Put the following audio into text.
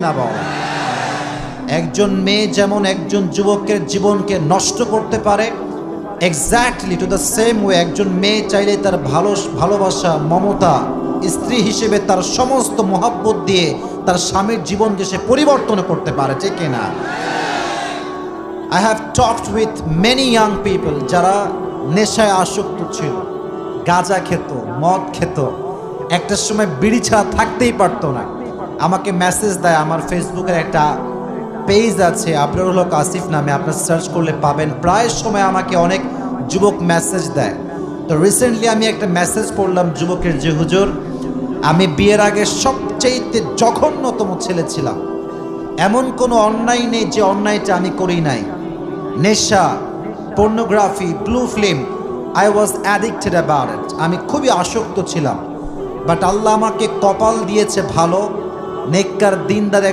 না বল। একজন মেয়ে যেমন একজন যুবকের জীবনকে নষ্ট করতে পারে, exactly to the same way একজন মেয়ে চাইলে তার ভালোবাসা মমতা স্ত্রী হিসেবে তার সমস্ত মহাব্বত দিয়ে তার স্বামীর জীবনকে সে পরিবর্তন করতে পারে, ঠিক কিনা? I have talked with many young people যারা নেশায় আসক্ত ছিল, গাঁজা খেত, মদ খেত, একটা সময় বিড়ি ছাড়া থাকতেই পারতো না। আমাকে মেসেজ দেয়, আমার ফেসবুকের একটা পেজ আছে আবরারুল হক আসিফ নামে, আপনার সার্চ করলে পাবেন। প্রায় সময় আমাকে অনেক যুবক মেসেজ দেয়। তো রিসেন্টলি আমি একটা মেসেজ পড়লাম যুবকের, যে হুজুর আমি বিয়ের আগে সবচেয়ে জঘন্যতম ছেলে ছিলাম, এমন কোনো অন্যায় নেই যে অন্যায়টা আমি করি নাই। নেশা, pornography, blue film, I was addicted about it. আমি খুবই আসক্ত ছিলাম, বাট আল্লাহ আমাকে কপাল দিয়েছে ভালো, নেককার দিনদার